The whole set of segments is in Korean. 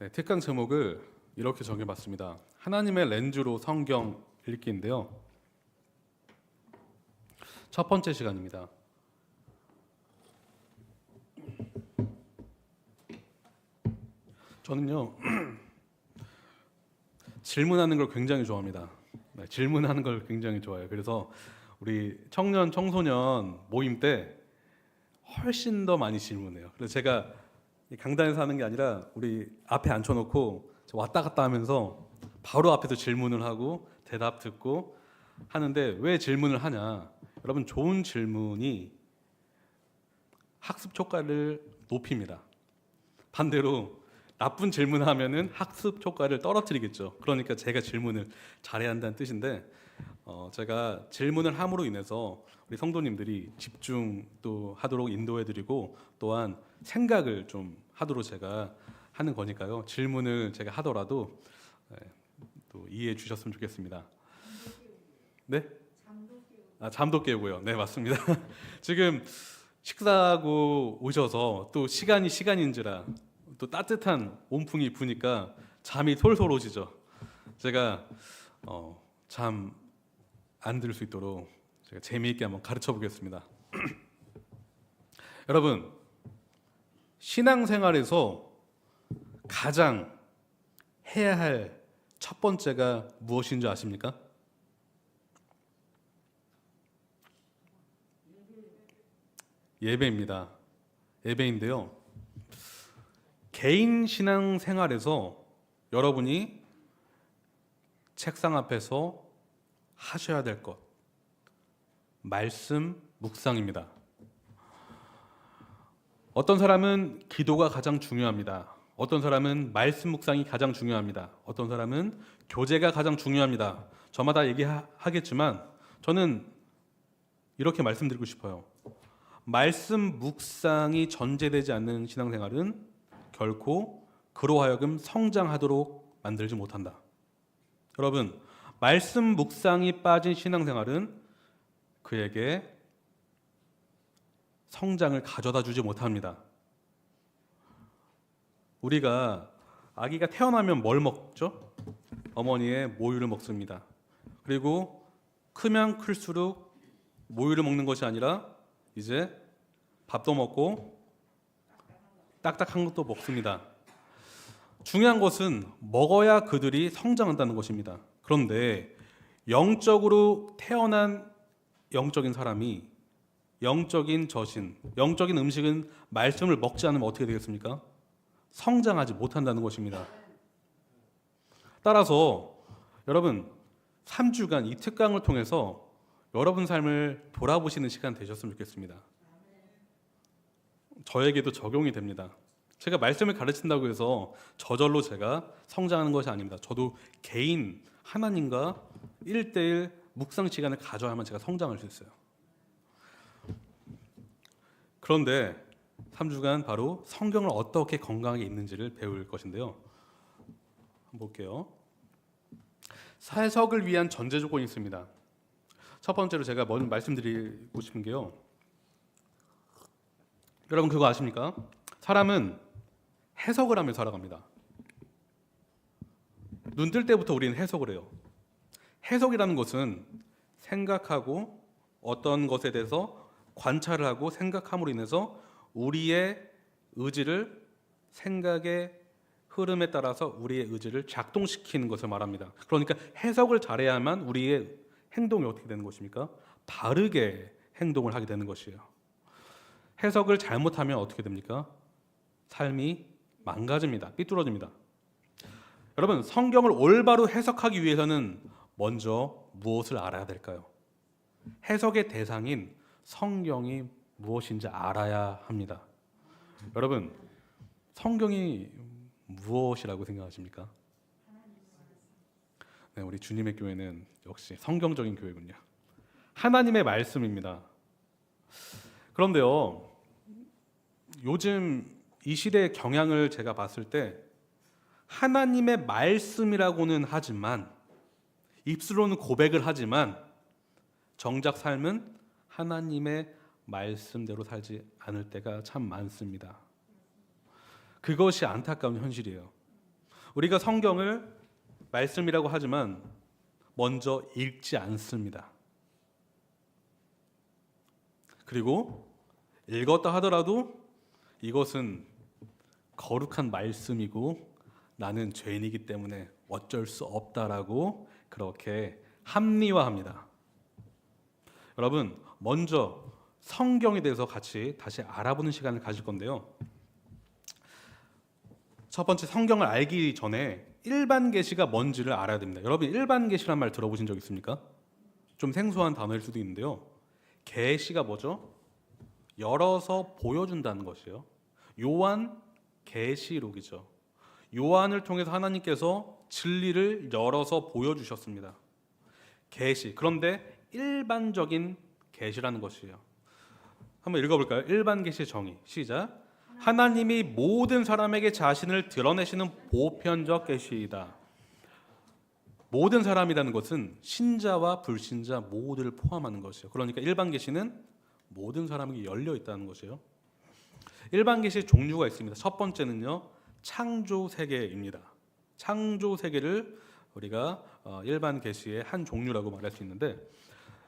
네, 특강 제목을 이렇게 정해봤습니다. 하나님의 렌즈로 성경 읽기인데요. 첫 번째 시간입니다. 저는요 질문하는 걸 굉장히 좋아합니다. 네, 질문하는 걸 굉장히 좋아해요. 그래서 우리 청년 청소년 모임 때 훨씬 더 많이 질문해요. 그래서 제가 이 강단에서 하는 게 아니라 우리 앞에 앉혀놓고 왔다 갔다 하면서 바로 앞에서 질문을 하고 대답 듣고 하는데, 왜 질문을 하냐? 여러분, 좋은 질문이 학습 효과를 높입니다. 반대로 나쁜 질문을 하면은 학습 효과를 떨어뜨리겠죠. 그러니까 제가 질문을 잘해야 한다는 뜻인데, 제가 질문을 함으로 인해서 우리 성도님들이 집중도 하도록 인도해드리고, 또한 생각을 좀 하도록 제가 하는 거니까요. 질문을 제가 하더라도 또 이해해 주셨으면 좋겠습니다. 네? 잠도 깨우고요. 네, 맞습니다. 지금 식사하고 오셔서 또 시간인지라 또 따뜻한 온풍이 부니까 잠이 솔솔 오시죠. 제가 잠 안 들 수 있도록 제가 재미있게 한번 가르쳐 보겠습니다. 여러분, 신앙생활에서 가장 해야 할 첫 번째가 무엇인 줄 아십니까? 예배입니다. 예배인데요. 개인 신앙생활에서 여러분이 책상 앞에서 하셔야 될 것, 말씀 묵상입니다. 어떤 사람은 기도가 가장 중요합니다. 어떤 사람은 말씀 묵상이 가장 중요합니다. 어떤 사람은 교제가 가장 중요합니다. 저마다 얘기하겠지만 저는 이렇게 말씀드리고 싶어요. 말씀 묵상이 전제되지 않는 신앙생활은 결코 그로 하여금 성장하도록 만들지 못한다. 여러분, 말씀 묵상이 빠진 신앙생활은 그에게 성장을 가져다 주지 못합니다. 우리가 아기가 태어나면 뭘 먹죠? 어머니의 모유를 먹습니다. 그리고 크면 클수록 모유를 먹는 것이 아니라 이제 밥도 먹고 딱딱한 것도 먹습니다. 중요한 것은 먹어야 그들이 성장한다는 것입니다. 그런데 영적으로 태어난 영적인 사람이 영적인 젖인, 영적인 음식은 말씀을 먹지 않으면 어떻게 되겠습니까? 성장하지 못한다는 것입니다. 따라서 여러분, 3주간 이 특강을 통해서 여러분 삶을 돌아보시는 시간 되셨으면 좋겠습니다. 저에게도 적용이 됩니다. 제가 말씀을 가르친다고 해서 저절로 제가 성장하는 것이 아닙니다. 저도 개인 하나님과 1대1 묵상 시간을 가져야만 제가 성장할 수 있어요. 그런데 3주간 바로 성경을 어떻게 건강하게 읽는지를 배울 것인데요. 한번 볼게요. 해석을 위한 전제 조건이 있습니다. 첫 번째로 제가 먼저 말씀드리고 싶은 게요. 여러분, 그거 아십니까? 사람은 해석을 하며 살아갑니다. 눈 뜰 때부터 우리는 해석을 해요. 해석이라는 것은 생각하고 어떤 것에 대해서 관찰을 하고 생각함으로 인해서 우리의 의지를, 생각의 흐름에 따라서 우리의 의지를 작동시키는 것을 말합니다. 그러니까 해석을 잘해야만 우리의 행동이 어떻게 되는 것입니까? 바르게 행동을 하게 되는 것이에요. 해석을 잘못하면 어떻게 됩니까? 삶이 망가집니다. 삐뚤어집니다. 여러분, 성경을 올바로 해석하기 위해서는 먼저 무엇을 알아야 될까요? 해석의 대상인 성경이 무엇인지 알아야 합니다. 여러분, 성경이 무엇이라고 생각하십니까? 네, 우리 주님의 교회는 역시 성경적인 교회군요. 하나님의 말씀입니다. 그런데요, 요즘 이 시대의 경향을 제가 봤을 때 하나님의 말씀이라고는 하지만, 입술로는 고백을 하지만 정작 삶은 하나님의 말씀대로 살지 않을 때가 참 많습니다. 그것이 안타까운 현실이에요. 우리가 성경을 말씀이라고 하지만 먼저 읽지 않습니다. 그리고 읽었다 하더라도 이것은 거룩한 말씀이고 나는 죄인이기 때문에 어쩔 수 없다라고 그렇게 합리화합니다. 여러분, 먼저 성경에 대해서 같이 다시 알아보는 시간을 가질 건데요. 첫 번째, 성경을 알기 전에 일반 계시가 뭔지를 알아야 됩니다. 여러분, 일반 계시란 말 들어보신 적 있습니까? 좀 생소한 단어일 수도 있는데요. 계시가 뭐죠? 열어서 보여준다는 것이에요. 요한 계시록이죠. 요한을 통해서 하나님께서 진리를 열어서 보여주셨습니다. 계시. 그런데 일반적인 계시라는 것이에요. 한번 읽어볼까요? 일반 계시의 정의. 시작. 하나님이 모든 사람에게 자신을 드러내시는 보편적 계시이다. 모든 사람이라는 것은 신자와 불신자 모두를 포함하는 것이에요. 그러니까 일반 계시는 모든 사람에게 열려 있다는 것이에요. 일반 계시의 종류가 있습니다. 첫 번째는요, 창조 세계입니다. 창조 세계를 우리가 일반 계시의 한 종류라고 말할 수 있는데,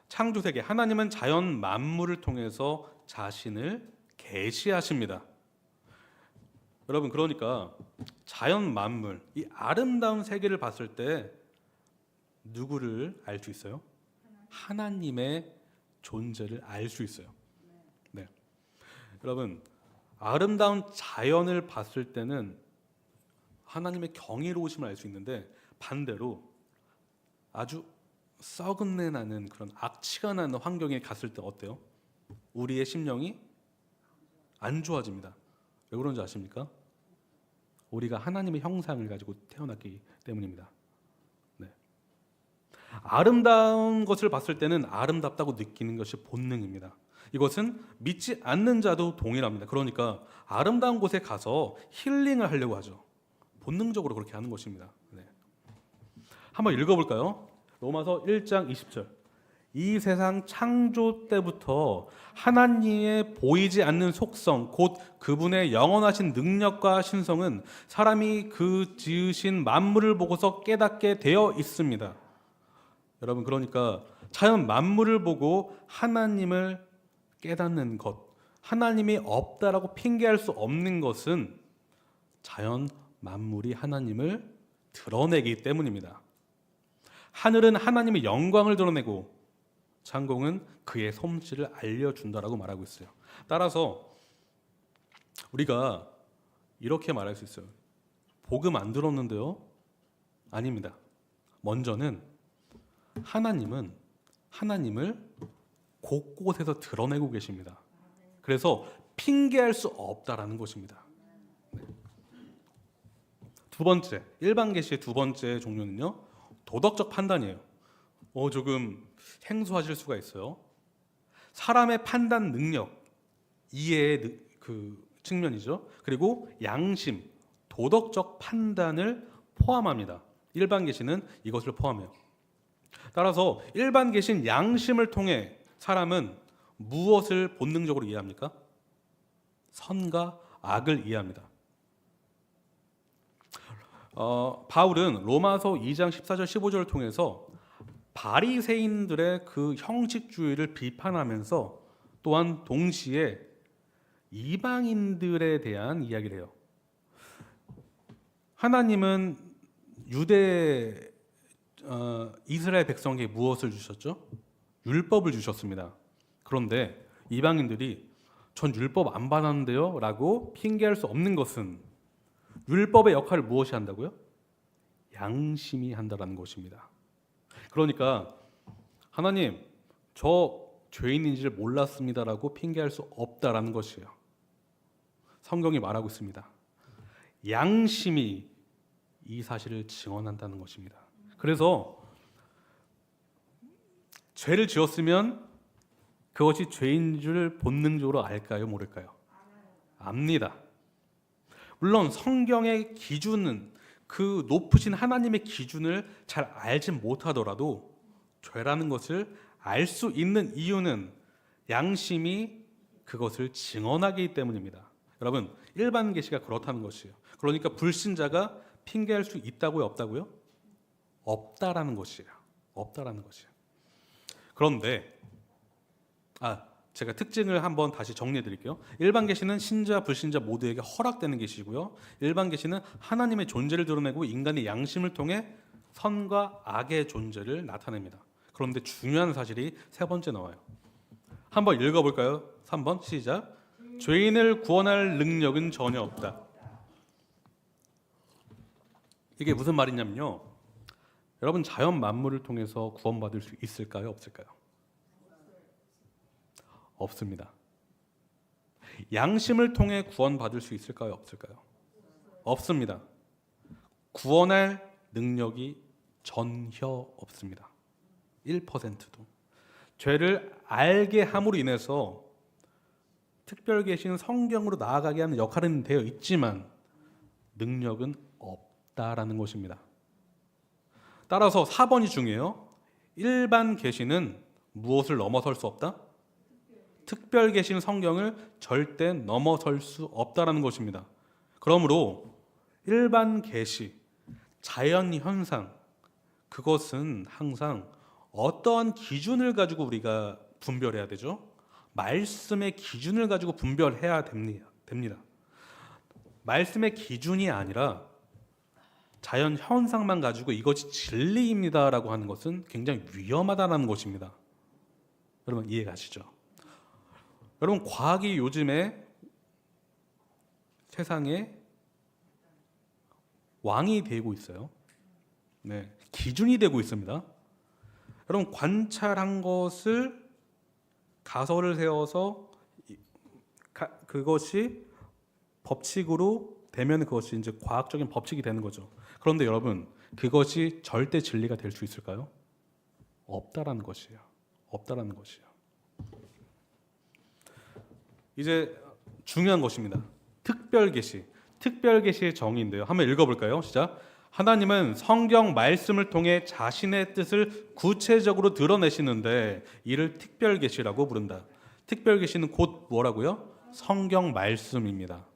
창조 세계, 하나님은 자연 만물을 통해서 자신을 계시하십니다. 여러분, 그러니까 자연 만물, 이 아름다운 세계를 봤을 때 누구를 알 수 있어요? 하나님의 존재를 알 수 있어요. 네. 여러분, 아름다운 자연을 봤을 때는 하나님의 경이로우심을 알 수 있는데, 반대로 아주 썩은 내 나는 그런 악취가 나는 환경에 갔을 때 어때요? 우리의 심령이 안 좋아집니다. 왜 그런지 아십니까? 우리가 하나님의 형상을 가지고 태어났기 때문입니다. 네. 아름다운 것을 봤을 때는 아름답다고 느끼는 것이 본능입니다. 이것은 믿지 않는 자도 동일합니다. 그러니까 아름다운 곳에 가서 힐링을 하려고 하죠. 본능적으로 그렇게 하는 것입니다. 네. 한번 읽어볼까요? 로마서 1장 20절. 이 세상 창조 때부터 하나님의 보이지 않는 속성, 곧 그분의 영원하신 능력과 신성은 사람이 그 지으신 만물을 보고서 깨닫게 되어 있습니다. 여러분, 그러니까 자연 만물을 보고 하나님을 깨닫는 것, 하나님이 없다라고 핑계할 수 없는 것은 자연 만물이 하나님을 드러내기 때문입니다. 하늘은 하나님의 영광을 드러내고 창공은 그의 솜씨를 알려준다라고 말하고 있어요. 따라서 우리가 이렇게 말할 수 있어요. 복음 안 들었는데요? 아닙니다. 먼저는 하나님은 하나님을 곳곳에서 드러내고 계십니다. 그래서 핑계할 수 없다라는 것입니다. 네. 두 번째, 일반 계시의 두 번째 종류는요, 도덕적 판단이에요. 조금 생소하실 수가 있어요. 사람의 판단 능력, 이해의 그 측면이죠. 그리고 양심, 도덕적 판단을 포함합니다. 일반 계시는 이것을 포함해요. 따라서 일반 계신 양심을 통해 사람은 무엇을 본능적으로 이해합니까? 선과 악을 이해합니다. 바울은 로마서 2장 14절 15절을 통해서 바리새인들의 그 형식주의를 비판하면서 또한 동시에 이방인들에 대한 이야기를 해요. 하나님은 이스라엘 백성에게 무엇을 주셨죠? 율법을 주셨습니다. 그런데 이방인들이 전 율법 안 받았는데요? 라고 핑계할 수 없는 것은 율법의 역할을 무엇이 한다고요? 양심이 한다라는 것입니다. 그러니까 하나님, 저 죄인인지를 몰랐습니다라고 핑계할 수 없다라는 것이에요. 성경이 말하고 있습니다. 양심이 이 사실을 증언한다는 것입니다. 그래서 죄를 지었으면 그것이 죄인 줄 본능적으로 알까요? 모를까요? 압니다. 물론 성경의 기준은, 그 높으신 하나님의 기준을 잘 알지 못하더라도 죄라는 것을 알 수 있는 이유는 양심이 그것을 증언하기 때문입니다. 여러분, 일반 계시가 그렇다는 것이에요. 그러니까 불신자가 핑계할 수 있다고요, 없다고요? 없다라는 것이에요. 없다라는 것이에요. 그런데 제가 특징을 한번 다시 정리해 드릴게요. 일반 계시는 신자 불신자 모두에게 허락되는 계시고요. 일반 계시는 하나님의 존재를 드러내고 인간의 양심을 통해 선과 악의 존재를 나타냅니다. 그런데 중요한 사실이 세 번째 나와요. 한번 읽어볼까요? 3번 시작. 죄인을 구원할 능력은 전혀 없다. 이게 무슨 말이냐면요. 여러분, 자연 만물을 통해서 구원받을 수 있을까요? 없을까요? 없습니다. 양심을 통해 구원받을 수 있을까요? 없을까요? 없습니다. 구원할 능력이 전혀 없습니다. 1%도. 죄를 알게 함으로 인해서 특별 계신 성경으로 나아가게 하는 역할은 되어 있지만 능력은 없다라는 것입니다. 따라서 4번이 중요해요. 일반 계시는 무엇을 넘어설 수 없다? 특별 계신 성경을 절대 넘어설 수 없다라는 것입니다. 그러므로 일반 계시, 자연 현상, 그것은 항상 어떠한 기준을 가지고 우리가 분별해야 되죠? 말씀의 기준을 가지고 분별해야 됩니다. 말씀의 기준이 아니라 자연 현상만 가지고 이것이 진리입니다라고 하는 것은 굉장히 위험하다는 것입니다. 여러분 이해가시죠? 여러분 과학이 요즘에 세상에 왕이 되고 있어요. 네, 기준이 되고 있습니다. 여러분 관찰한 것을 가설을 세워서 그것이 법칙으로 되면 그것이 이제 과학적인 법칙이 되는 거죠. 그런데 여러분 그것이 절대 진리가 될 수 있을까요? 없다라는 것이에요. 없다라는 것이에요. 이제 중요한 것입니다. 특별 계시. 특별 계시의 정의인데요. 한번 읽어볼까요? 시작. 하나님은 성경 말씀을 통해 자신의 뜻을 구체적으로 드러내시는데 이를 특별 계시라고 부른다. 특별 계시는 곧 뭐라고요? 성경 말씀입니다.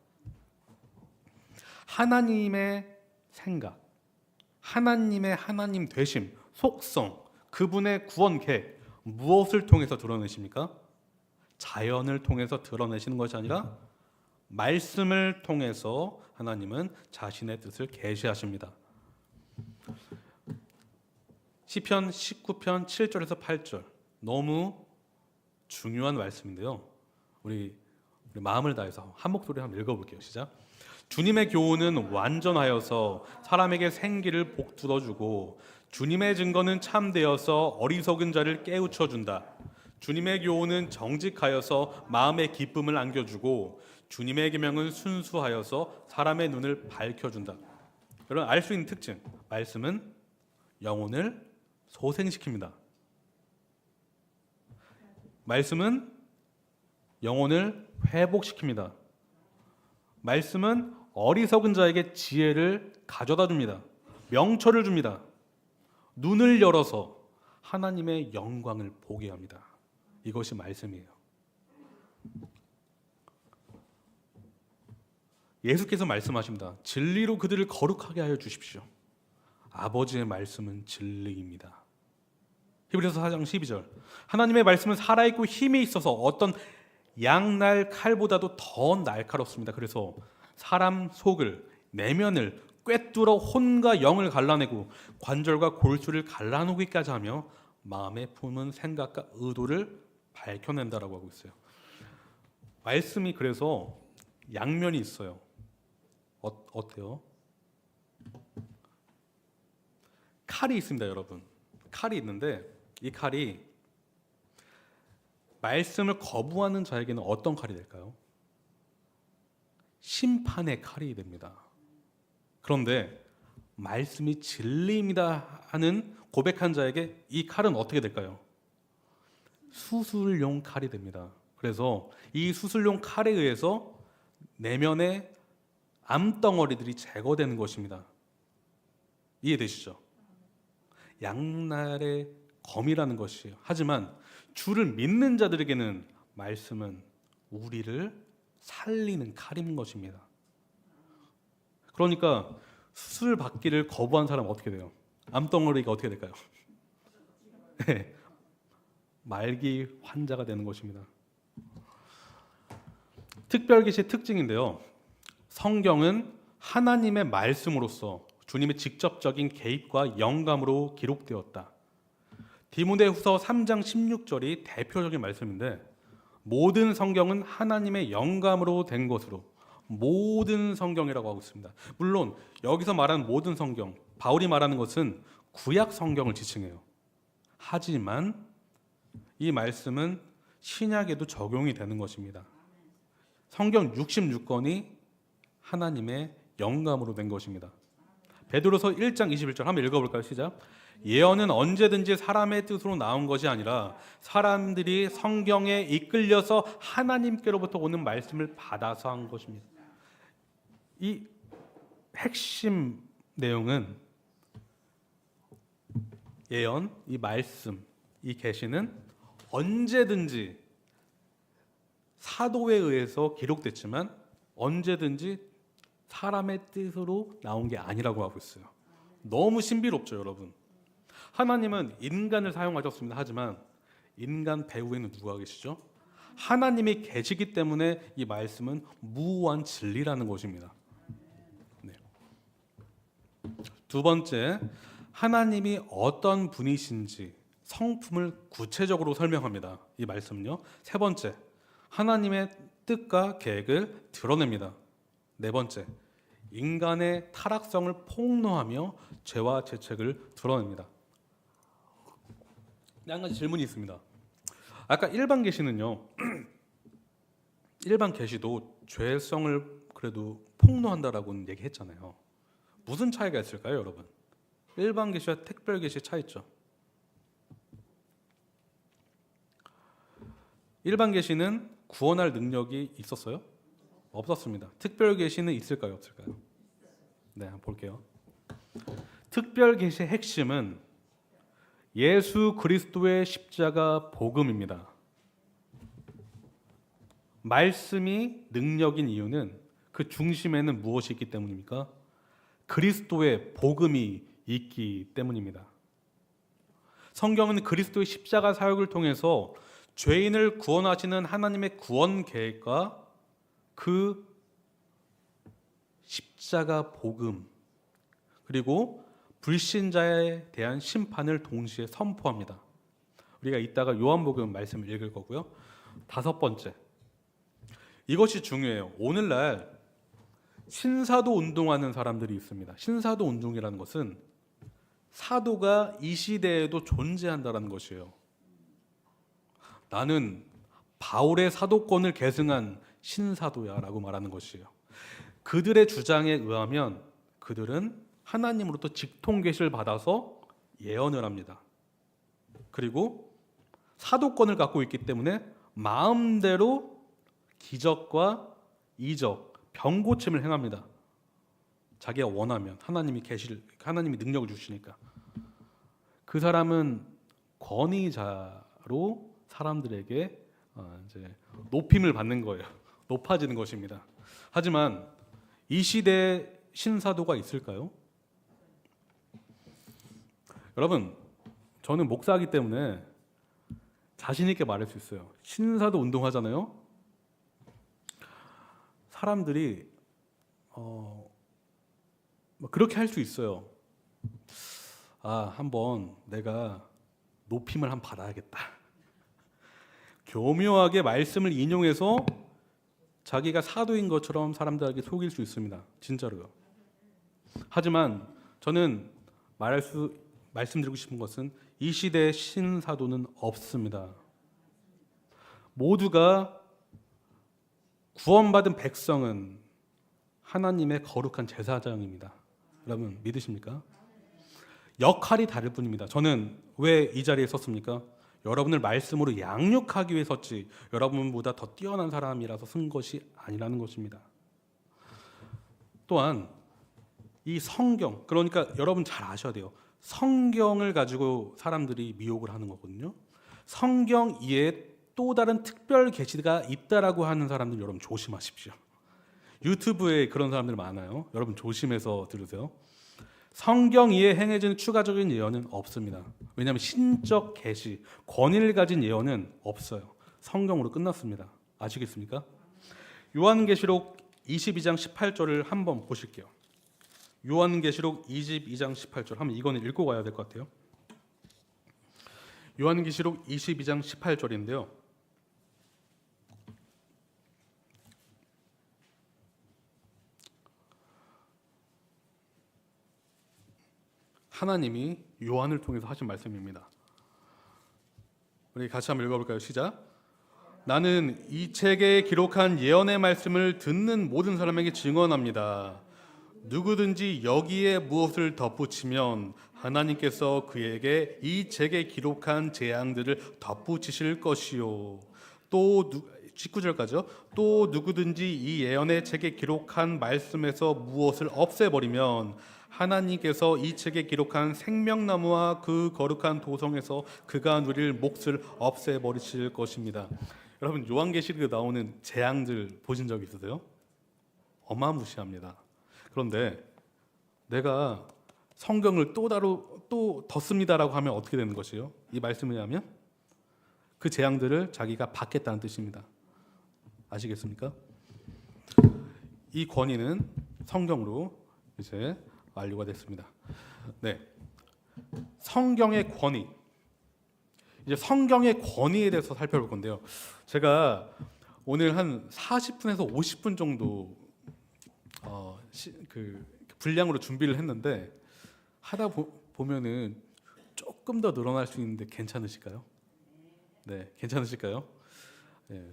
하나님의 생각, 하나님의 하나님 되심, 속성, 그분의 구원 계획 무엇을 통해서 드러내십니까? 자연을 통해서 드러내시는 것이 아니라 말씀을 통해서 하나님은 자신의 뜻을 계시하십니다. 시편 19편 7절에서 8절 너무 중요한 말씀인데요. 우리 마음을 다해서 한 목소리 한번 읽어볼게요. 시작. 주님의 교훈은 완전하여서 사람에게 생기를 복두어주고 주님의 증거는 참되어서 어리석은 자를 깨우쳐준다. 주님의 교훈은 정직하여서 마음의 기쁨을 안겨주고 주님의 계명은 순수하여서 사람의 눈을 밝혀준다. 여러분 알 수 있는 특징, 말씀은 영혼을 소생시킵니다. 말씀은 영혼을 회복시킵니다. 말씀은 어리석은 자에게 지혜를 가져다 줍니다. 명철을 줍니다. 눈을 열어서 하나님의 영광을 보게 합니다. 이것이 말씀이에요. 예수께서 말씀하십니다. 진리로 그들을 거룩하게 하여 주십시오. 아버지의 말씀은 진리입니다. 히브리서 4장 12절. 하나님의 말씀은 살아있고 힘이 있어서 어떤 양날 칼보다도 더 날카롭습니다. 그래서 사람 속을, 내면을 꿰뚫어 혼과 영을 갈라내고 관절과 골수를 갈라놓기까지 하며 마음에 품은 생각과 의도를 밝혀낸다라고 하고 있어요. 말씀이 그래서 양면이 있어요. 어때요? 칼이 있습니다, 여러분. 칼이 있는데 이 칼이 말씀을 거부하는 자에게는 어떤 칼이 될까요? 심판의 칼이 됩니다. 그런데 말씀이 진리입니다 하는 고백한 자에게 이 칼은 어떻게 될까요? 수술용 칼이 됩니다. 그래서 이 수술용 칼에 의해서 내면의 암덩어리들이 제거되는 것입니다. 이해되시죠? 양날의 검이라는 것이에요. 하지만 주를 믿는 자들에게는 말씀은 우리를 살리는 칼인 것입니다. 그러니까 수술 받기를 거부한 사람은 어떻게 돼요? 암덩어리가 어떻게 될까요? 네, 말기 환자가 되는 것입니다. 특별계시의 특징인데요. 성경은 하나님의 말씀으로서 주님의 직접적인 개입과 영감으로 기록되었다. 디모데후서 3장 16절이 대표적인 말씀인데, 모든 성경은 하나님의 영감으로 된 것으로, 모든 성경이라고 하고 있습니다. 물론 여기서 말하는 모든 성경, 바울이 말하는 것은 구약 성경을 지칭해요. 하지만 이 말씀은 신약에도 적용이 되는 것입니다. 성경 66권이 하나님의 영감으로 된 것입니다. 베드로서 1장 21절 한번 읽어볼까요? 시작. 예언은 언제든지 사람의 뜻으로 나온 것이 아니라 사람들이 성경에 이끌려서 하나님께로부터 오는 말씀을 받아서 한 것입니다. 이 핵심 내용은 예언, 이 말씀, 이 계시는 언제든지 사도에 의해서 기록됐지만 언제든지 사람의 뜻으로 나온 게 아니라고 하고 있어요. 너무 신비롭죠, 여러분. 하나님은 인간을 사용하셨습니다. 하지만 인간 배후에는 누가 계시죠? 하나님이 계시기 때문에 이 말씀은 무한 진리라는 것입니다. 네. 두 번째, 하나님이 어떤 분이신지 성품을 구체적으로 설명합니다. 이 말씀은요. 세 번째, 하나님의 뜻과 계획을 드러냅니다. 네 번째, 인간의 타락성을 폭로하며 죄와 죄책을 드러냅니다. 한 가지 질문이 있습니다. 아까 일반 계시는요, 일반 계시도 죄성을 그래도 폭로한다라고는 얘기했잖아요. 무슨 차이가 있을까요, 여러분? 일반 계시와 특별 계시 차이점. 일반 계시는 구원할 능력이 있었어요? 없었습니다. 특별 계시는 있을까요, 없을까요? 네, 한번 볼게요. 특별 계시의 핵심은 예수 그리스도의 십자가 복음입니다. 말씀이 능력인 이유는 그 중심에는 무엇이 있기 때문입니까? 그리스도의 복음이 있기 때문입니다. 성경은 그리스도의 십자가 사역을 통해서 죄인을 구원하시는 하나님의 구원 계획과 그 십자가 복음, 그리고 불신자에 대한 심판을 동시에 선포합니다. 우리가 이따가 요한복음 말씀을 읽을 거고요. 다섯 번째, 이것이 중요해요. 오늘날 신사도 운동하는 사람들이 있습니다. 신사도 운동이라는 것은 사도가 이 시대에도 존재한다는 것이에요. 나는 바울의 사도권을 계승한 신사도야 라고 말하는 것이에요. 그들의 주장에 의하면 그들은 하나님으로부터 직통 계시를 받아서 예언을 합니다. 그리고 사도권을 갖고 있기 때문에 마음대로 기적과 이적, 병고침을 행합니다. 자기가 원하면 하나님이 능력을 주시니까. 그 사람은 권위자로 사람들에게 이제 높임을 받는 거예요. 높아지는 것입니다. 하지만 이 시대에 신사도가 있을까요? 여러분, 저는 목사이기 때문에 자신 있게 말할 수 있어요. 신사도 운동하잖아요. 사람들이 그렇게 할 수 있어요. 한번 내가 높임을 한번 받아야겠다. 교묘하게 말씀을 인용해서 자기가 사도인 것처럼 사람들에게 속일 수 있습니다. 진짜로요. 하지만 저는 말씀드리고 싶은 것은 이 시대의 신사도는 없습니다. 모두가 구원받은 백성은 하나님의 거룩한 제사장입니다. 여러분 믿으십니까? 역할이 다를 뿐입니다. 저는 왜 이 자리에 섰습니까? 여러분을 말씀으로 양육하기 위해 섰지 여러분보다 더 뛰어난 사람이라서 쓴 것이 아니라는 것입니다. 또한 이 성경, 그러니까 여러분 잘 아셔야 돼요. 성경을 가지고 사람들이 미혹을 하는 거거든요. 성경 이외에 또 다른 특별 계시가 있다라고 하는 사람들 여러분 조심하십시오. 유튜브에 그런 사람들 많아요. 여러분 조심해서 들으세요. 성경 이에 행해진 추가적인 예언은 없습니다. 왜냐하면 신적 계시, 권위를 가진 예언은 없어요. 성경으로 끝났습니다. 아시겠습니까? 요한계시록 22장 18절을 한번 보실게요. 요한계시록 22장 18절 한번 이거는 읽고 가야 될 것 같아요. 요한계시록 22장 18절인데요. 하나님이 요한을 통해서 하신 말씀입니다. 우리 같이 한번 읽어볼까요? 시작. 나는 이 책에 기록한 예언의 말씀을 듣는 모든 사람에게 증언합니다. 누구든지 여기에 무엇을 덧붙이면 하나님께서 그에게 이 책에 기록한 재앙들을 덧붙이실 것이요. 또 19절까지요. 또 누구든지 이 예언의 책에 기록한 말씀에서 무엇을 없애버리면 하나님께서 이 책에 기록한 생명나무와 그 거룩한 도성에서 그가 누릴 몫을 없애버리실 것입니다. 여러분 요한계시록에 나오는 재앙들 보신 적 있으세요? 어마무시합니다. 그런데 내가 성경을 또 덧습니다라고 하면 어떻게 되는 것이요? 이 말씀을 하면 그 재앙들을 자기가 받겠다는 뜻입니다. 아시겠습니까? 이 권위는 성경으로 이제 완료가 됐습니다. 네, 성경의 권위. 이제 성경의 권위에 대해서 살펴볼 건데요. 제가 오늘 한 40분에서 50분 정도 분량으로 준비를 했는데 하다 보면은 조금 더 늘어날 수 있는데 괜찮으실까요? 네, 괜찮으실까요? 네.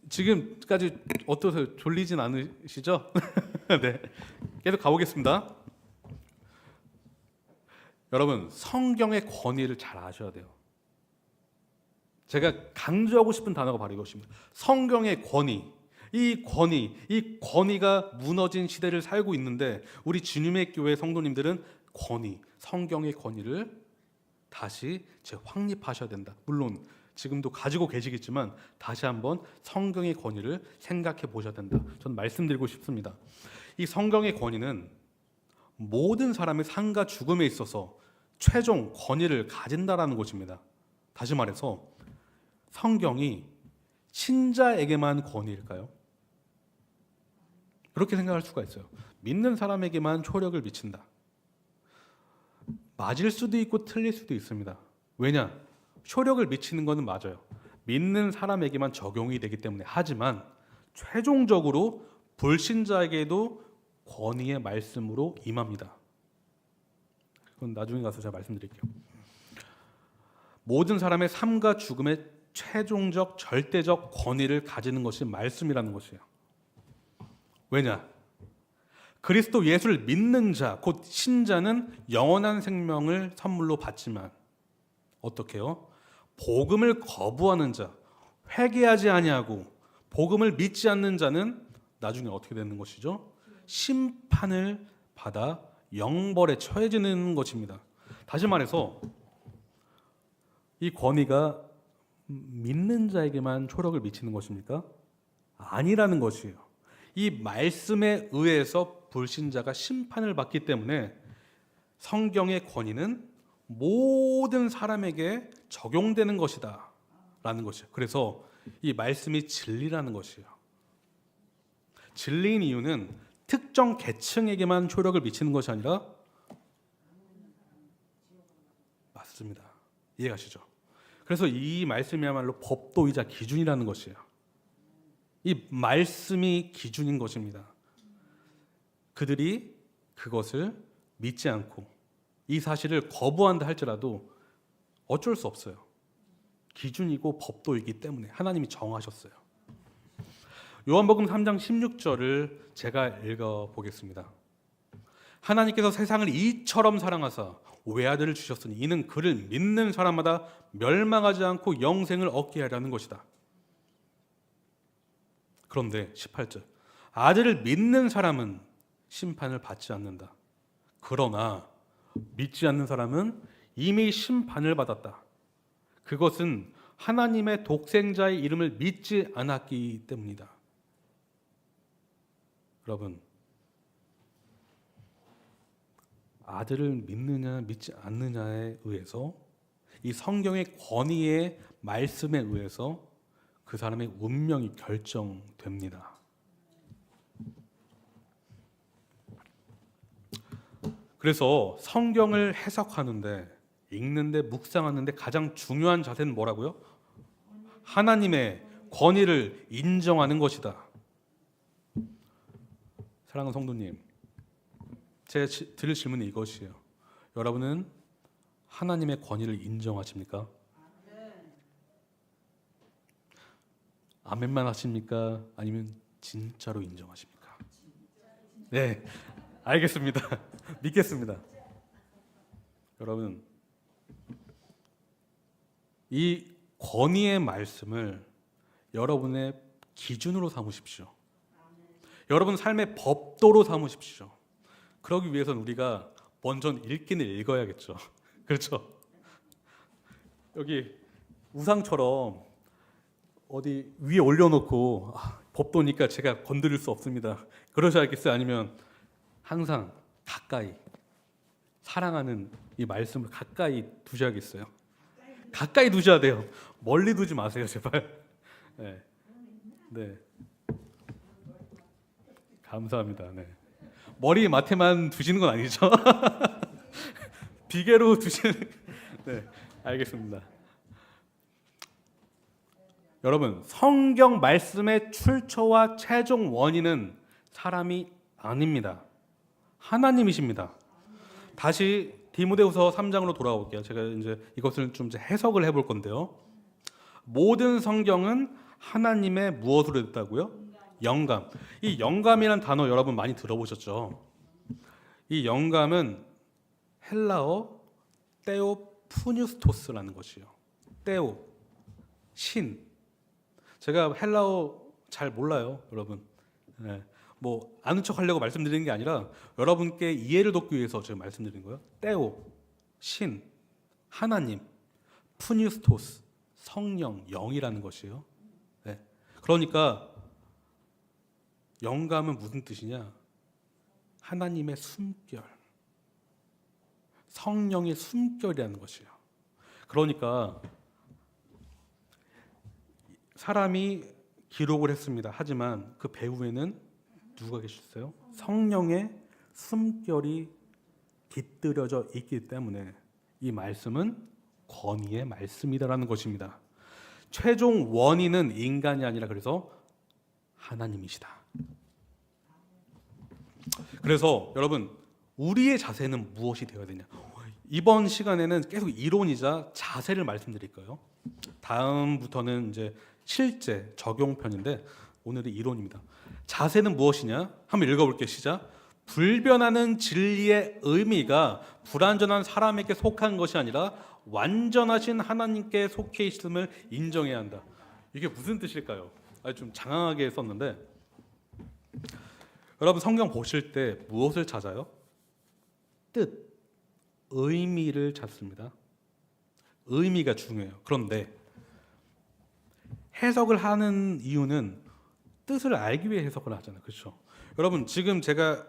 지금까지 어떠세요? 졸리진 않으시죠? 네, 계속 가보겠습니다. 여러분 성경의 권위를 잘 아셔야 돼요. 제가 강조하고 싶은 단어가 바로 이것입니다. 성경의 권위. 이 권위가 무너진 시대를 살고 있는데 우리 주님의 교회 성도님들은 성경의 권위를 다시 재확립하셔야 된다. 물론 지금도 가지고 계시겠지만 다시 한번 성경의 권위를 생각해 보셔야 된다. 저는 말씀드리고 싶습니다. 이 성경의 권위는 모든 사람의 삶과 죽음에 있어서 최종 권위를 가진다라는 것입니다. 다시 말해서 성경이 신자에게만 권위일까요? 그렇게 생각할 수가 있어요. 믿는 사람에게만 효력을 미친다. 맞을 수도 있고 틀릴 수도 있습니다. 왜냐? 효력을 미치는 것은 맞아요. 믿는 사람에게만 적용이 되기 때문에. 하지만 최종적으로 불신자에게도 권위의 말씀으로 임합니다. 그건 나중에 가서 제가 말씀드릴게요. 모든 사람의 삶과 죽음의 최종적 절대적 권위를 가지는 것이 말씀이라는 것이에요. 왜냐? 그리스도 예수를 믿는 자, 곧 신자는 영원한 생명을 선물로 받지만 어떻게요? 복음을 거부하는 자, 회개하지 아니하고 복음을 믿지 않는 자는 나중에 어떻게 되는 것이죠? 심판을 받아 영벌에 처해지는 것입니다. 다시 말해서 이 권위가 믿는 자에게만 효력을 미치는 것입니까? 아니라는 것이에요. 이 말씀에 의해서 불신자가 심판을 받기 때문에 성경의 권위는 모든 사람에게 적용되는 것이다 라는 것이에요. 그래서 이 말씀이 진리라는 것이에요. 진리인 이유는 특정 계층에게만 효력을 미치는 것이 아니라 맞습니다. 이해가시죠? 그래서 이 말씀이야말로 법도이자 기준이라는 것이에요. 이 말씀이 기준인 것입니다. 그들이 그것을 믿지 않고 이 사실을 거부한다 할지라도 어쩔 수 없어요. 기준이고 법도이기 때문에 하나님이 정하셨어요. 요한복음 3장 16절을 제가 읽어보겠습니다. 하나님께서 세상을 이처럼 사랑하사 외아들을 주셨으니 이는 그를 믿는 사람마다 멸망하지 않고 영생을 얻게 하려는 것이다. 그런데 18절 아들을 믿는 사람은 심판을 받지 않는다. 그러나 믿지 않는 사람은 이미 심판을 받았다. 그것은 하나님의 독생자의 이름을 믿지 않았기 때문이다. 여러분, 아들을 믿느냐 믿지 않느냐에 의해서, 이 성경의 권위의 말씀에 의해서 그 사람의 운명이 결정됩니다. 그래서 성경을 해석하는데, 읽는데, 묵상하는데 가장 중요한 자세는 뭐라고요? 하나님의 권위를 인정하는 것이다. 사랑하는 성도님, 제가 드릴 질문이 이것이에요. 여러분은 하나님의 권위를 인정하십니까? 아멘만 하십니까? 아니면 진짜로 인정하십니까? 네, 알겠습니다. 믿겠습니다. 여러분, 이 권위의 말씀을 여러분의 기준으로 삼으십시오. 여러분 삶의 법도로 삼으십시오. 그러기 위해서는 우리가 먼저 읽기는 읽어야겠죠. 그렇죠? 여기 우상처럼 어디 위에 올려놓고 법도니까 제가 건드릴 수 없습니다, 그러셔야겠어요? 아니면 항상 가까이 사랑하는 이 말씀을 가까이 두셔야겠어요? 가까이 두셔야 돼요. 멀리 두지 마세요, 제발. 네, 네. 감사합니다. 네. 머리 맡에만 두시는 건 아니죠? 비계로 두시는. 네, 알겠습니다. 여러분, 성경 말씀의 출처와 최종 원인은 사람이 아닙니다. 하나님이십니다. 다시 디모데후서 3장으로 돌아올게요. 제가 이제 이것을 좀 해석을 해볼 건데요. 모든 성경은 하나님의 무엇으로 됐다고요? 영감. 이 영감이라는 단어 여러분 많이 들어보셨죠? 이 영감은 헬라어 테오푸뉴스토스라는 것이요. 테오, 신. 제가 헬라어 잘 몰라요, 여러분. 네. 뭐 아는 척 하려고 말씀드리는 게 아니라 여러분께 이해를 돕기 위해서 제가 말씀드리는 거예요. 테오, 신, 하나님, 푸뉴스토스, 성령, 영이라는 것이에요. 네. 그러니까 영감은 무슨 뜻이냐? 하나님의 숨결, 성령의 숨결이라는 것이에요. 그러니까 사람이 기록을 했습니다. 하지만 그 배후에는 누가 계셨어요? 성령의 숨결이 깃들여져 있기 때문에 이 말씀은 권위의 말씀이다라는 것입니다. 최종 원인은 인간이 아니라 그래서 하나님이시다. 그래서 여러분, 우리의 자세는 무엇이 되어야 되냐? 이번 시간에는 계속 이론이자 자세를 말씀드릴 거예요. 다음부터는 이제 실제 적용편인데 오늘은 이론입니다. 자세는 무엇이냐? 한번 읽어볼게요. 시작. 불변하는 진리의 의미가 불완전한 사람에게 속한 것이 아니라 완전하신 하나님께 속해 있음을 인정해야 한다. 이게 무슨 뜻일까요? 좀 장황하게 썼는데, 여러분 성경 보실 때 무엇을 찾아요? 뜻, 의미를 찾습니다. 의미가 중요해요. 그런데 해석을 하는 이유는 뜻을 알기 위해 해석을 하잖아요. 그렇죠? 여러분 지금 제가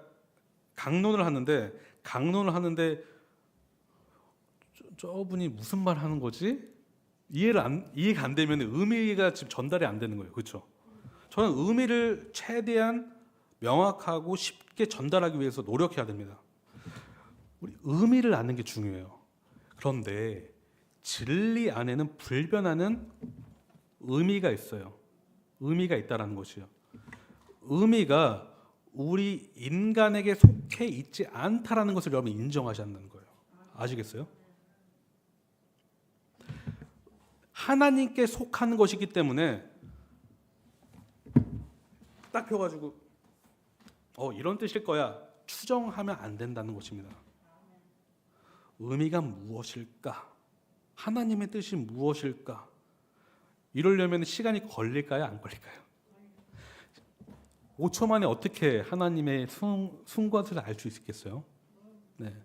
강론을 하는데 저분이 무슨 말 하는 거지? 이해가 안 되면 의미가 지금 전달이 안 되는 거예요. 그렇죠? 저는 의미를 최대한 명확하고 쉽게 전달하기 위해서 노력해야 됩니다. 우리 의미를 아는 게 중요해요. 그런데 진리 안에는 불변하는 의미가 있어요. 의미가 있다라는 것이요. 의미가 우리 인간에게 속해 있지 않다라는 것을 여러분 인정하셔야 한다는 거예요. 아시겠어요? 하나님께 속하는 것이기 때문에 딱 펴가지고 이런 뜻일 거야 추정하면 안 된다는 것입니다. 의미가 무엇일까? 하나님의 뜻이 무엇일까? 이러려면 시간이 걸릴까요? 안 걸릴까요? 5초 만에 어떻게 하나님의 숨것을 알 수 있겠어요? 네,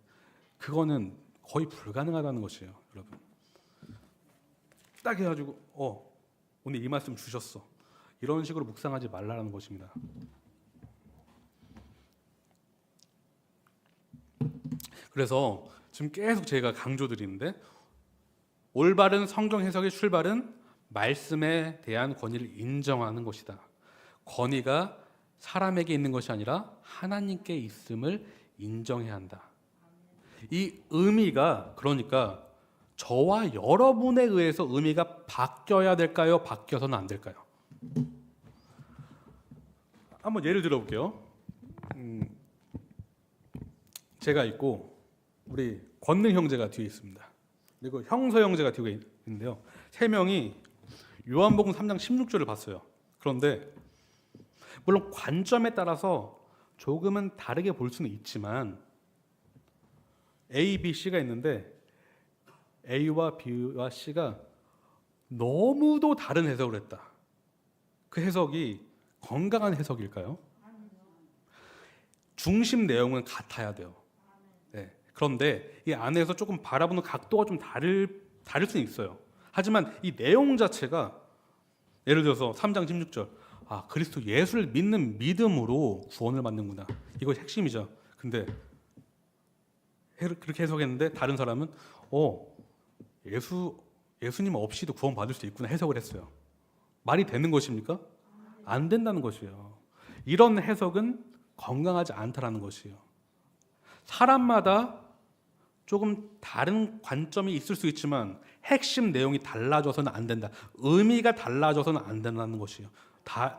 그거는 거의 불가능하다는 것이에요, 여러분. 딱 해가지고 오늘 이 말씀 주셨어. 이런 식으로 묵상하지 말라는 것입니다. 그래서 지금 계속 제가 강조드리는데 올바른 성경 해석의 출발은 말씀에 대한 권위를 인정하는 것이다. 권위가 사람에게 있는 것이 아니라 하나님께 있음을 인정해야 한다. 이 의미가 그러니까 저와 여러분에 의해서 의미가 바뀌어야 될까요? 바뀌어서는 안 될까요? 한번 예를 들어볼게요. 제가 있고 우리 권능 형제가 뒤에 있습니다. 그리고 형서 형제가 뒤에 있는데요. 세 명이 요한복음 3장 16절을 봤어요. 그런데 물론 관점에 따라서 조금은 다르게 볼 수는 있지만 A, B, C가 있는데 A와 B와 C가 너무도 다른 해석을 했다. 그 해석이 건강한 해석일까요? 중심 내용은 같아야 돼요. 네. 그런데 이 안에서 조금 바라보는 각도가 좀 다를 수는 있어요. 하지만 이 내용 자체가 예를 들어서 3장 16절 그리스도 예수를 믿는 믿음으로 구원을 받는구나. 이것이 핵심이죠. 근데 그렇게 해석했는데 다른 사람은 예수님 없이도 구원 받을 수 있구나 해석을 했어요. 말이 되는 것입니까? 안 된다는 것이에요. 이런 해석은 건강하지 않다라는 것이에요. 사람마다 조금 다른 관점이 있을 수 있지만 핵심 내용이 달라져서는 안 된다. 의미가 달라져서는 안 된다는 것이에요.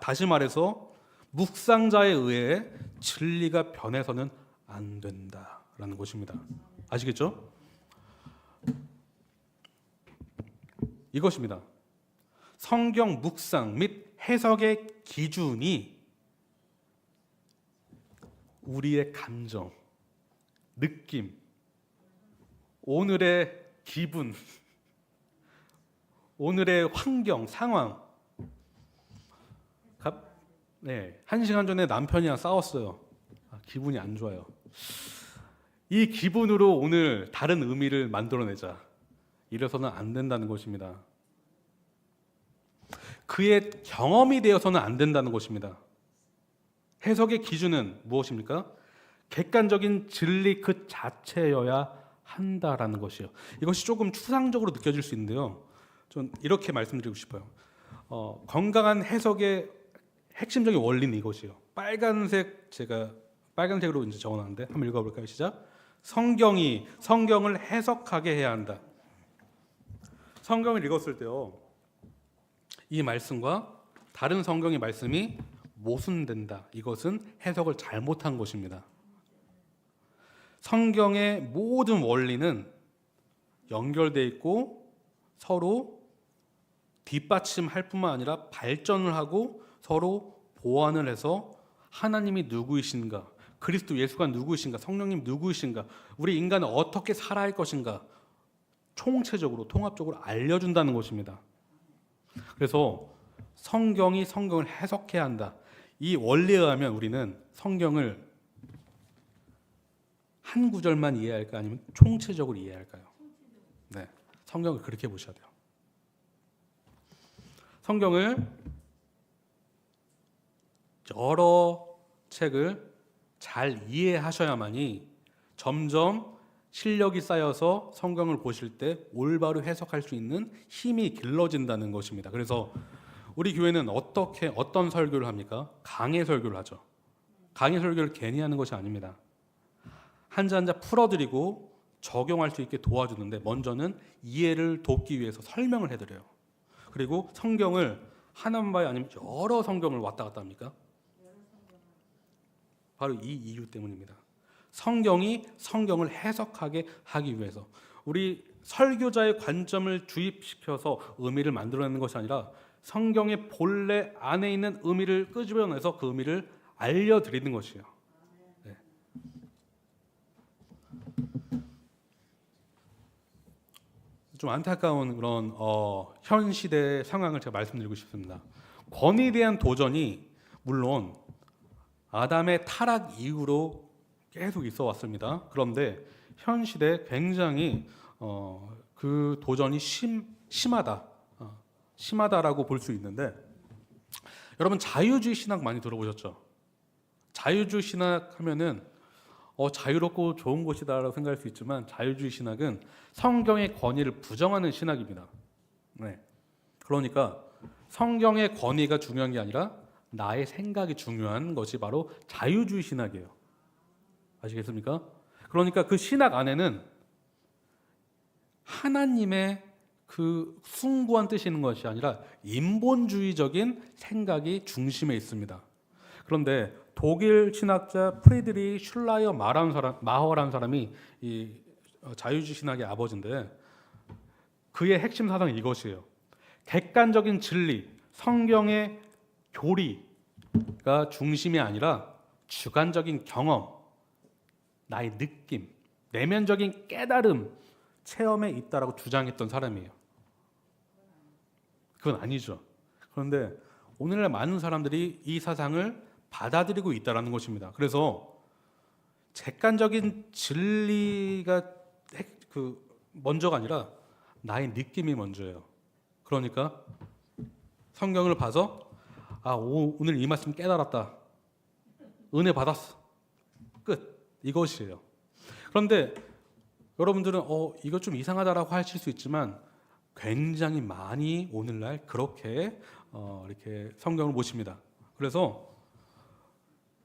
다시 말해서 묵상자에 의해 진리가 변해서는 안 된다라는 것입니다. 아시겠죠? 이것입니다. 성경 묵상 및 해석의 기준이 우리의 감정, 느낌, 오늘의 기분, 오늘의 환경, 상황. 1시간 전에 남편이랑 싸웠어요. 기분이 안 좋아요. 이 기분으로 오늘 다른 의미를 만들어내자. 이래서는 안 된다는 것입니다. 그의 경험이 되어서는 안 된다는 것입니다. 해석의 기준은 무엇입니까? 객관적인 진리 그 자체여야 한다라는 것이요. 이것이 조금 추상적으로 느껴질 수 있는데요. 전 이렇게 말씀드리고 싶어요. 건강한 해석의 핵심적인 원리는 이것이요. 제가 빨간색으로 이제 적어놨는데 한번 읽어볼까요? 시작. 성경을 해석하게 해야 한다. 성경을 읽었을 때요, 이 말씀과 다른 성경의 말씀이 모순된다. 이것은 해석을 잘못한 것입니다. 성경의 모든 원리는 연결되어 있고 서로 뒷받침할 뿐만 아니라 발전을 하고 서로 보완을 해서 하나님이 누구이신가, 그리스도 예수가 누구이신가, 성령님 누구이신가, 우리 인간은 어떻게 살아야 할 것인가 총체적으로 통합적으로 알려준다는 것입니다. 그래서 성경을 해석해야 한다. 이 원리에 의하면 우리는 성경을 한 구절만 이해할까 아니면 총체적으로 이해할까요? 네, 성경을 그렇게 보셔야 돼요. 성경을 여러 책을 잘 이해하셔야만이 점점 실력이 쌓여서 성경을 보실 때 올바로 해석할 수 있는 힘이 길러진다는 것입니다. 그래서 우리 교회는 어떤 설교를 합니까? 강해 설교를 하죠. 강해 설교를 괜히 하는 것이 아닙니다. 한자 한자 풀어드리고 적용할 수 있게 도와주는데 먼저는 이해를 돕기 위해서 설명을 해드려요. 그리고 성경을 하나만 봐야 아니면 여러 성경을 왔다 갔다 합니까? 바로 이 이유 때문입니다. 성경을 해석하게 하기 위해서 우리 설교자의 관점을 주입시켜서 의미를 만들어내는 것이 아니라 성경의 본래 안에 있는 의미를 끄집어내서 그 의미를 알려드리는 것이에요. 네. 좀 안타까운 그런 현 시대의 상황을 제가 말씀드리고 싶습니다. 권위에 대한 도전이 물론 아담의 타락 이후로 계속 있어 왔습니다. 그런데 현 시대에 굉장히 그 도전이 심하다라고 볼 수 있는데, 여러분 자유주의 신학 많이 들어보셨죠? 자유주의 신학 하면은 자유롭고 좋은 곳이다라고 생각할 수 있지만 자유주의 신학은 성경의 권위를 부정하는 신학입니다. 네. 그러니까 성경의 권위가 중요한 게 아니라 나의 생각이 중요한 것이 바로 자유주의 신학이에요. 아시겠습니까? 그러니까 그 신학 안에는 하나님의 그 숭고한 뜻이 있는 것이 아니라 인본주의적인 생각이 중심에 있습니다. 그런데 독일 신학자 프리드리 슐라이어 마허라는 사람이 이 자유주의 신학의 아버지인데 그의 핵심 사상은 이것이에요. 객관적인 진리, 성경의 교리가 중심이 아니라 주관적인 경험, 나의 느낌, 내면적인 깨달음, 체험에 있다라고 주장했던 사람이에요. 그건 아니죠. 그런데 오늘날 많은 사람들이 이 사상을 받아들이고 있다는 것입니다. 그래서 객관적인 진리가 먼저가 아니라 나의 느낌이 먼저예요. 그러니까 성경을 봐서 오늘 이 말씀 깨달았다. 은혜 받았어. 끝. 이것이에요. 그런데 여러분들은 이거 좀 이상하다라고 하실 수 있지만 굉장히 많이 오늘날 그렇게 이렇게 성경을 보십니다. 그래서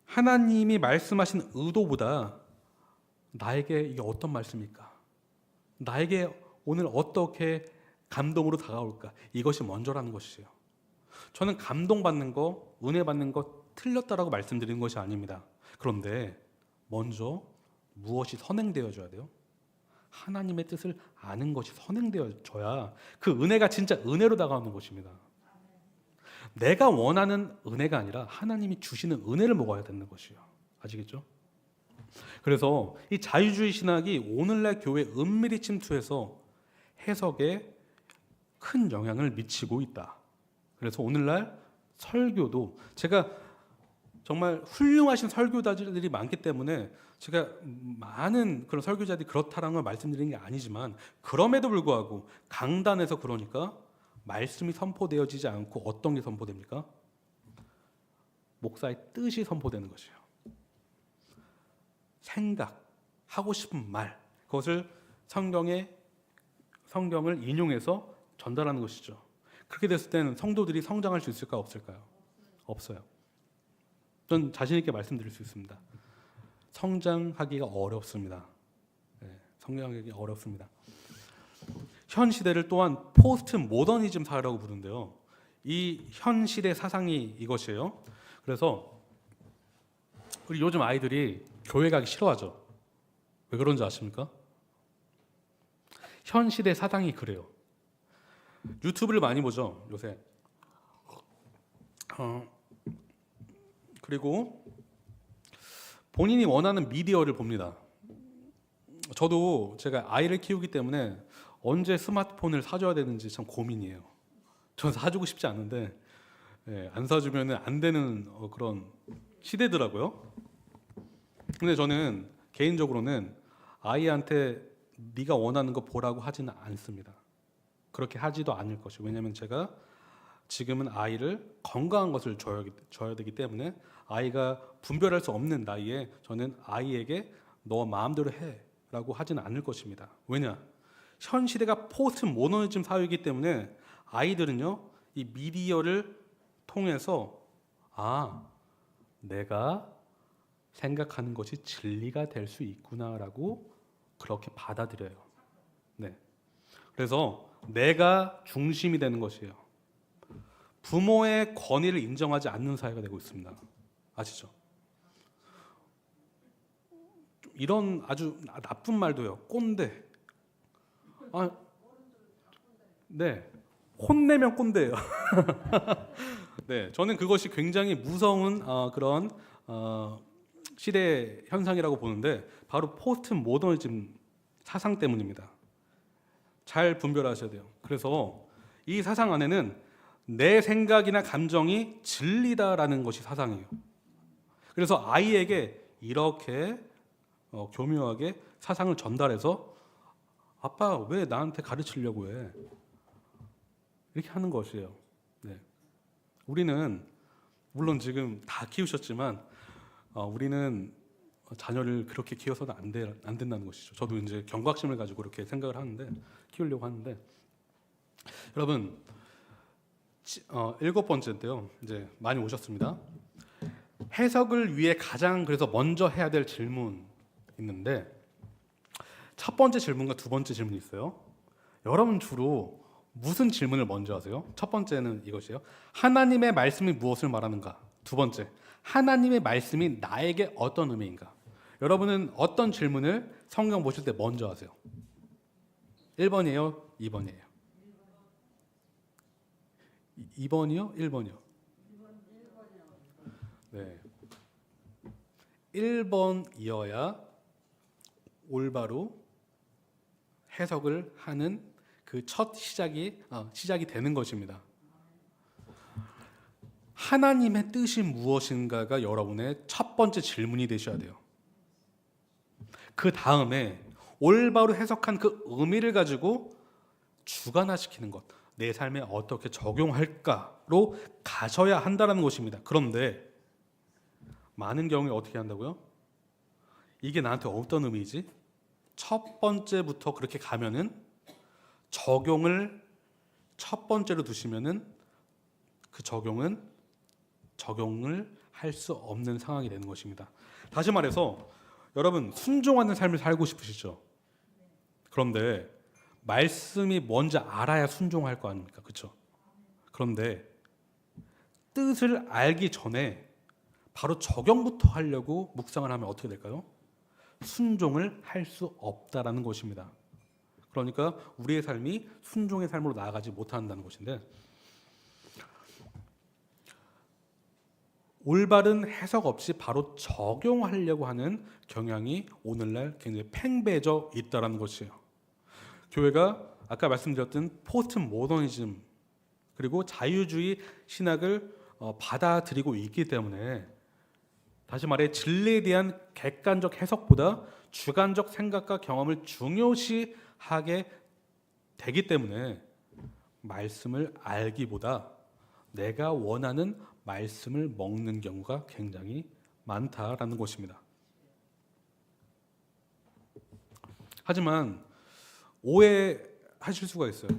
하나님이 말씀하신 의도보다 나에게 이게 어떤 말씀일까? 나에게 오늘 어떻게 감동으로 다가올까? 이것이 먼저라는 것이에요. 저는 감동받는 거, 은혜 받는 거 틀렸다라고 말씀드리는 것이 아닙니다. 그런데 먼저 무엇이 선행되어져야 돼요? 하나님의 뜻을 아는 것이 선행되어져야 그 은혜가 진짜 은혜로 다가오는 것입니다. 내가 원하는 은혜가 아니라 하나님이 주시는 은혜를 먹어야 되는 것이에요. 아시겠죠? 그래서 이 자유주의 신학이 오늘날 교회에 은밀히 침투해서 해석에 큰 영향을 미치고 있다. 그래서 오늘날 설교도 제가 정말 훌륭하신 설교자들이 많기 때문에 제가 많은 그런 설교자들이 그렇다라는 걸 말씀드리는 게 아니지만 그럼에도 불구하고 강단에서 그러니까 말씀이 선포되어지지 않고 어떤 게 선포됩니까? 목사의 뜻이 선포되는 것이에요. 생각, 하고 싶은 말, 그것을 성경을 인용해서 전달하는 것이죠. 그렇게 됐을 때는 성도들이 성장할 수 있을까 없을까요? 없어요. 전 자신 있게 말씀드릴 수 있습니다. 성장하기가 어렵습니다. 네, 성장하기 어렵습니다. 현 시대를 또한 포스트 모더니즘 사회라고 부르는데요. 이 현 시대 사상이 이것이에요. 그래서 우리 요즘 아이들이 교회 가기 싫어하죠. 왜 그런지 아십니까? 현 시대 사상이 그래요. 유튜브를 많이 보죠, 요새. 그리고 본인이 원하는 미디어를 봅니다. 저도 제가 아이를 키우기 때문에 언제 스마트폰을 사줘야 되는지 참 고민이에요. 전 사주고 싶지 않은데 안 사주면 안 되는 그런 시대더라고요. 근데 저는 개인적으로는 아이한테 네가 원하는 거 보라고 하지는 않습니다. 그렇게 하지도 않을 것이고, 왜냐하면 제가 지금은 아이를 건강한 것을 줘야 되기 때문에 아이가 분별할 수 없는 나이에 저는 아이에게 너 마음대로 해라고 하지는 않을 것입니다. 왜냐? 현 시대가 포스트 모더니즘 사회이기 때문에 아이들은요, 이 미디어를 통해서 내가 생각하는 것이 진리가 될 수 있구나라고 그렇게 받아들여요. 네. 그래서 내가 중심이 되는 것이에요. 부모의 권위를 인정하지 않는 사회가 되고 있습니다. 아시죠? 이런 아주 나쁜 말도요. 꼰대. 네. 혼내면 꼰대예요. 네, 저는 그것이 굉장히 무서운 그런 시대 현상이라고 보는데 바로 포스트 모더니즘 사상 때문입니다. 잘 분별하셔야 돼요. 그래서 이 사상 안에는 내 생각이나 감정이 진리다라는 것이 사상이에요. 그래서 아이에게 이렇게 교묘하게 사상을 전달해서 아빠 왜 나한테 가르치려고 해? 이렇게 하는 것이에요. 네. 우리는 물론 지금 다 키우셨지만 우리는 자녀를 그렇게 키워서는 안 된다는 것이죠. 저도 이제 경각심을 가지고 그렇게 생각을 하는데 키우려고 하는데 여러분 7번째인데요. 이제 많이 오셨습니다. 해석을 위해 가장 그래서 먼저 해야 될 질문 있는데 첫 번째 질문과 두 번째 질문이 있어요. 여러분 주로 무슨 질문을 먼저 하세요? 첫 번째는 이것이에요. 하나님의 말씀이 무엇을 말하는가? 두 번째, 하나님의 말씀이 나에게 어떤 의미인가? 여러분은 어떤 질문을 성경 보실 때 먼저 하세요? 1번이에요? 2번이에요? 2번이요? 1번이요? 네. 1번이어야 올바로 해석을 하는 그 첫 시작이 되는 것입니다. 하나님의 뜻이 무엇인가가 여러분의 첫 번째 질문이 되셔야 돼요. 그 다음에 올바로 해석한 그 의미를 가지고 주관화시키는 것, 내 삶에 어떻게 적용할까로 가셔야 한다는 것입니다. 그런데 많은 경우에 어떻게 한다고요? 이게 나한테 어떤 의미이지? 첫 번째부터 그렇게 가면은 적용을 첫 번째로 두시면은 그 적용을 할 수 없는 상황이 되는 것입니다. 다시 말해서 여러분 순종하는 삶을 살고 싶으시죠? 그런데 말씀이 뭔지 알아야 순종할 거 아닙니까? 그렇죠? 그런데 뜻을 알기 전에 바로 적용부터 하려고 묵상을 하면 어떻게 될까요? 순종을 할 수 없다라는 것입니다. 그러니까 우리의 삶이 순종의 삶으로 나아가지 못한다는 것인데 올바른 해석 없이 바로 적용하려고 하는 경향이 오늘날 굉장히 팽배해져 있다는 것이에요. 교회가 아까 말씀드렸던 포스트 모더니즘 그리고 자유주의 신학을 받아들이고 있기 때문에 다시 말해 진리에 대한 객관적 해석보다 주관적 생각과 경험을 중요시하게 되기 때문에 말씀을 알기보다 내가 원하는 말씀을 먹는 경우가 굉장히 많다라는 것입니다. 하지만 오해하실 수가 있어요.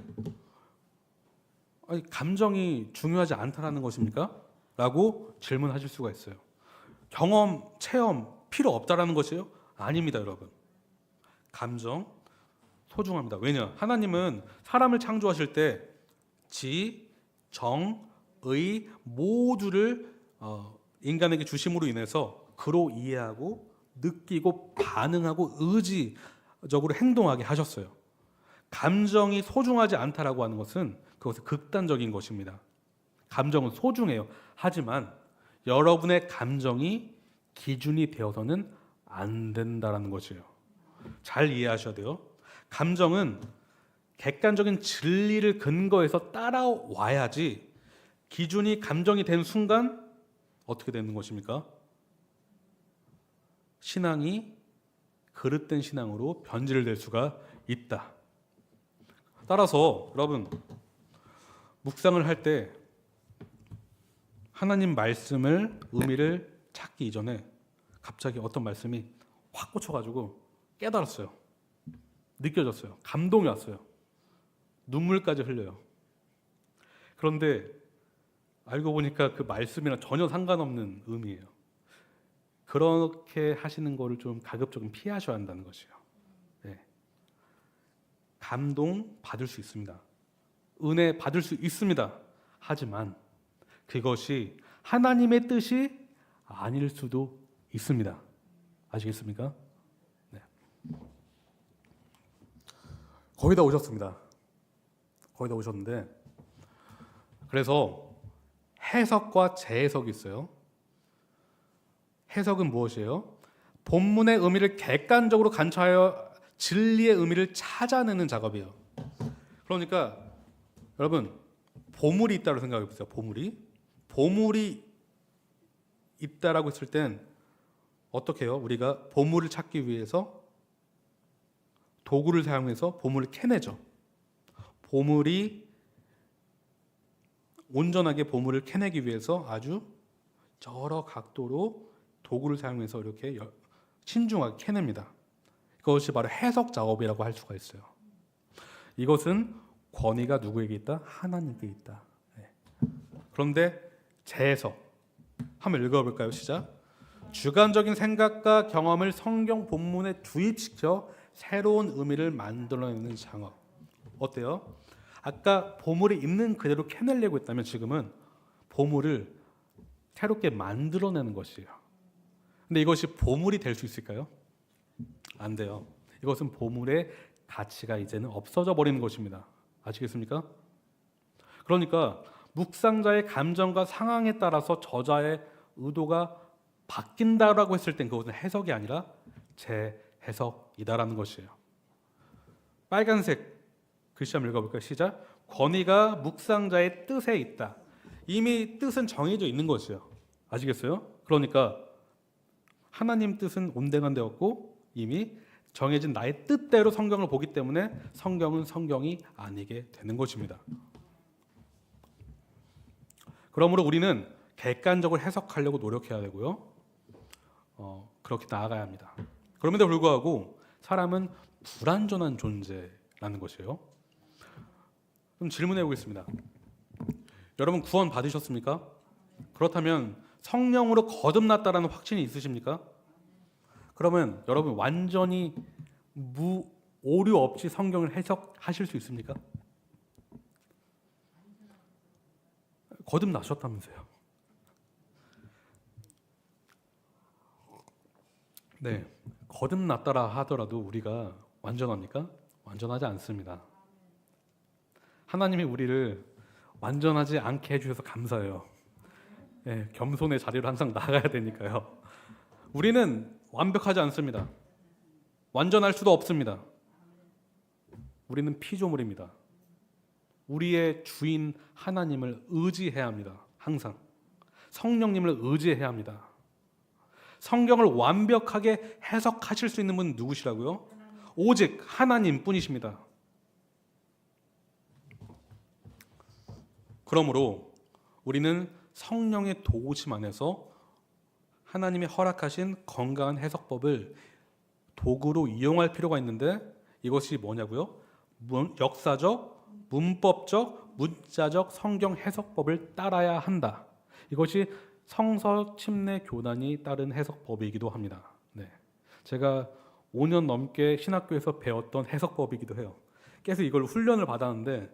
아니, 감정이 중요하지 않다라는 것입니까? 라고 질문하실 수가 있어요. 경험, 체험 필요 없다라는 것이요? 아닙니다, 여러분. 감정 소중합니다. 왜냐? 하나님은 사람을 창조하실 때 지, 정, 의 모두를 인간에게 주심으로 인해서 그로 이해하고 느끼고 반응하고 의지적으로 행동하게 하셨어요. 감정이 소중하지 않다라고 하는 것은 그것은 극단적인 것입니다. 감정은 소중해요. 하지만 여러분의 감정이 기준이 되어서는 안 된다라는 것이에요. 잘 이해하셔야 돼요. 감정은 객관적인 진리를 근거해서 따라와야지 기준이 감정이 된 순간 어떻게 되는 것입니까? 신앙이 그릇된 신앙으로 변질될 수가 있다. 따라서 여러분 묵상을 할 때 하나님 말씀을 의미를 찾기 이전에 갑자기 어떤 말씀이 확 꽂혀가지고 깨달았어요. 느껴졌어요. 감동이 왔어요. 눈물까지 흘려요. 그런데 알고 보니까 그 말씀이랑 전혀 상관없는 의미예요. 그렇게 하시는 거를 좀 가급적이면 피하셔야 한다는 것이에요. 네. 감동 받을 수 있습니다. 은혜 받을 수 있습니다. 하지만 그것이 하나님의 뜻이 아닐 수도 있습니다. 아시겠습니까? 네. 거의 다 오셨습니다. 거의 다 오셨는데 그래서 해석과 재해석이 있어요. 해석은 무엇이에요? 본문의 의미를 객관적으로 관찰하여 진리의 의미를 찾아내는 작업이에요. 그러니까 여러분 보물이 있다고 생각해 보세요. 보물이 있다라고 했을 땐 어떻게 해요? 우리가 보물을 찾기 위해서 도구를 사용해서 보물을 캐내죠. 온전하게 보물을 캐내기 위해서 아주 여러 각도로 도구를 사용해서 이렇게 신중하게 캐냅니다. 그것이 바로 해석 작업이라고 할 수가 있어요. 이것은 권위가 누구에게 있다? 하나님께 있다. 네. 그런데 재해석 한번 읽어볼까요? 시작. 주관적인 생각과 경험을 성경 본문에 주입시켜 새로운 의미를 만들어내는 작업. 어때요? 아까 보물이 있는 그대로 캐내려고 했다면 지금은 보물을 새롭게 만들어내는 것이에요. 근데 이것이 보물이 될 수 있을까요? 안 돼요. 이것은 보물의 가치가 이제는 없어져 버리는 것입니다. 아시겠습니까? 그러니까 묵상자의 감정과 상황에 따라서 저자의 의도가 바뀐다라고 했을 땐 그것은 해석이 아니라 재해석이다라는 것이에요. 빨간색 글씨 한번 읽어볼까요? 시작. 권위가 묵상자의 뜻에 있다. 이미 뜻은 정해져 있는 것이에요. 아시겠어요? 그러니까 하나님 뜻은 온당한되었고 이미 정해진 나의 뜻대로 성경을 보기 때문에 성경은 성경이 아니게 되는 것입니다. 그러므로 우리는 객관적으로 해석하려고 노력해야 되고요. 그렇게 나아가야 합니다. 그럼에도 불구하고 사람은 불완전한 존재라는 것이에요. 그럼 질문해 보겠습니다. 여러분 구원 받으셨습니까? 그렇다면 성령으로 거듭났다라는 확신이 있으십니까? 그러면 여러분 완전히 오류 없이 성경을 해석하실 수 있습니까? 거듭나셨다면서요. 네, 거듭났다라 하더라도 우리가 완전합니까? 완전하지 않습니다. 하나님이 우리를 완전하지 않게 해주셔서 감사해요. 네, 겸손의 자리로 항상 나가야 되니까요. 우리는 완벽하지 않습니다. 완전할 수도 없습니다. 우리는 피조물입니다. 우리의 주인 하나님을 의지해야 합니다. 항상 성령님을 의지해야 합니다. 성경을 완벽하게 해석하실 수 있는 분은 누구시라고요? 오직 하나님뿐이십니다. 그러므로 우리는 성령의 도우심 안에서 하나님이 허락하신 건강한 해석법을 도구로 이용할 필요가 있는데 이것이 뭐냐고요? 역사적, 문법적, 문자적 성경 해석법을 따라야 한다. 이것이 성서 침례 교단이 따른 해석법이기도 합니다. 네. 제가 5년 넘게 신학교에서 배웠던 해석법이기도 해요. 계속 이걸 훈련을 받았는데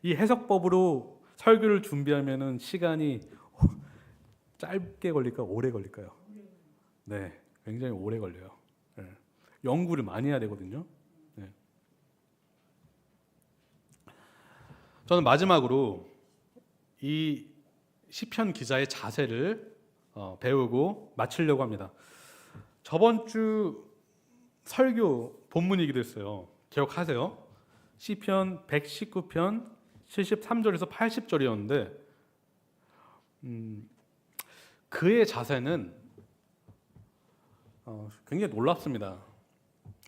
이 해석법으로 설교를 준비하면은 시간이 짧게 걸릴까요? 오래 걸릴까요? 네, 굉장히 오래 걸려요. 네. 연구를 많이 해야 되거든요. 네. 저는 마지막으로 이 시편 기자의 자세를 배우고 마치려고 합니다. 저번 주 설교 본문이기도 했어요. 기억하세요? 시편 119편 73절에서 80절이었는데 그의 자세는 굉장히 놀랍습니다.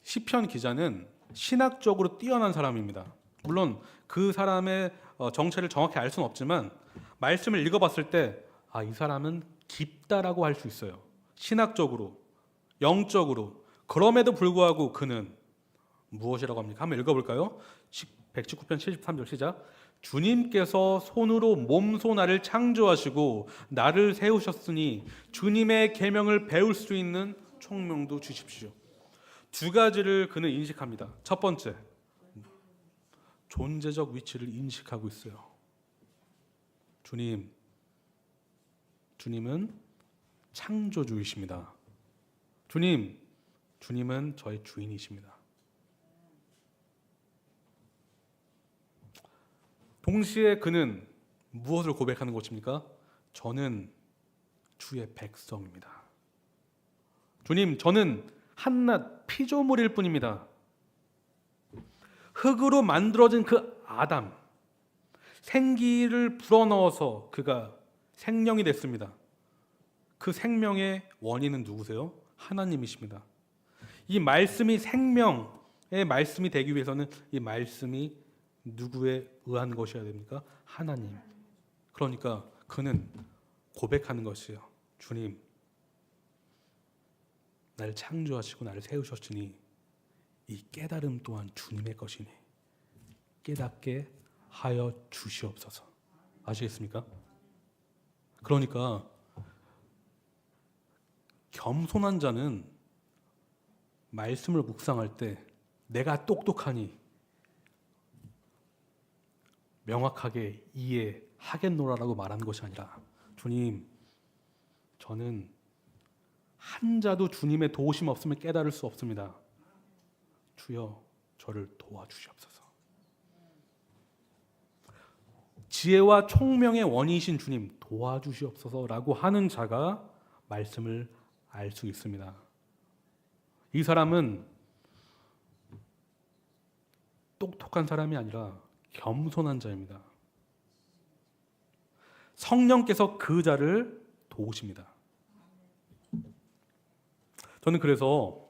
시편 기자는 신학적으로 뛰어난 사람입니다. 물론 그 사람의 정체를 정확히 알 수는 없지만 말씀을 읽어봤을 때 이 사람은 깊다라고 할 수 있어요. 신학적으로, 영적으로. 그럼에도 불구하고 그는 무엇이라고 합니까? 한번 읽어볼까요? 119편 73절 시작. 주님께서 손으로 몸소 나를 창조하시고 나를 세우셨으니 주님의 계명을 배울 수 있는 총명도 주십시오. 두 가지를 그는 인식합니다. 첫 번째, 존재적 위치를 인식하고 있어요. 주님은 창조주이십니다. 주님은 저의 주인이십니다. 동시에 그는 무엇을 고백하는 것입니까? 저는 주의 백성입니다. 주님, 저는 한낱 피조물일 뿐입니다. 흙으로 만들어진 그 아담, 생기를 불어넣어서 그가 생명이 됐습니다. 그 생명의 원인은 누구세요? 하나님이십니다. 이 말씀이 생명의 말씀이 되기 위해서는 이 말씀이 누구에 의한 것이어야 됩니까? 하나님. 그러니까 그는 고백하는 것이요. 주님, 나를 창조하시고 나를 세우셨으니 이 깨달음 또한 주님의 것이니 깨닫게 하여 주시옵소서. 아시겠습니까? 그러니까 겸손한 자는 말씀을 묵상할 때 내가 명확하게 이해하겠노라라고 말하는 것이 아니라, 주님, 저는 한 자도 주님의 도우심 없으면 깨달을 수 없습니다. 주여, 저를 도와주시옵소서. 지혜와 총명의 원이신 주님, 도와주시옵소서라고 하는 자가 말씀을 알 수 있습니다. 이 사람은 똑똑한 사람이 아니라 겸손한 자입니다. 성령께서 그 자를 도우십니다. 저는 그래서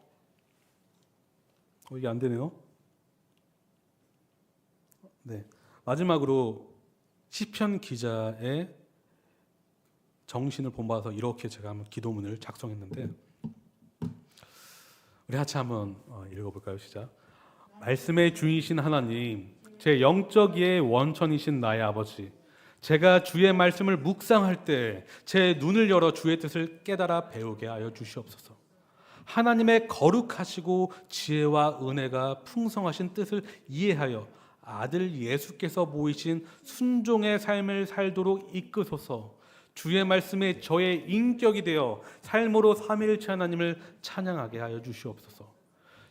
이게 안 되네요. 네, 마지막으로 시편 기자의 정신을 본받아서 이렇게 제가 한번 기도문을 작성했는데, 우리 같이 한번 읽어볼까요? 시작. 말씀의 주이신 하나님, 제 영적 이의 원천이신 나의 아버지, 제가 주의 말씀을 묵상할 때 제 눈을 열어 주의 뜻을 깨달아 배우게 하여 주시옵소서. 하나님의 거룩하시고 지혜와 은혜가 풍성하신 뜻을 이해하여 아들 예수께서 보이신 순종의 삶을 살도록 이끄소서. 주의 말씀에 저의 인격이 되어 삶으로 삼위일체 하나님을 찬양하게 하여 주시옵소서.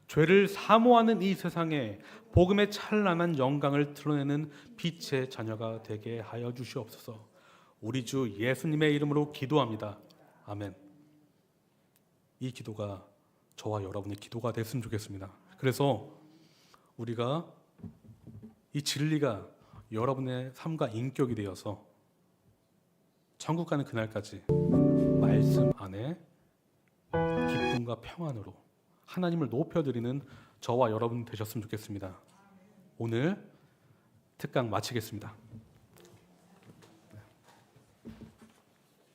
죄를 사모하는 이 세상에 복음의 찬란한 영광을 드러내는 빛의 자녀가 되게 하여 주시옵소서. 우리 주 예수님의 이름으로 기도합니다. 아멘. 이 기도가 저와 여러분의 기도가 됐으면 좋겠습니다. 그래서 우리가 이 진리가 여러분의 삶과 인격이 되어서 천국 가는 그날까지 말씀 안에 기쁨과 평안으로 하나님을 높여드리는 저와 여러분 되셨으면 좋겠습니다. 오늘 특강 마치겠습니다.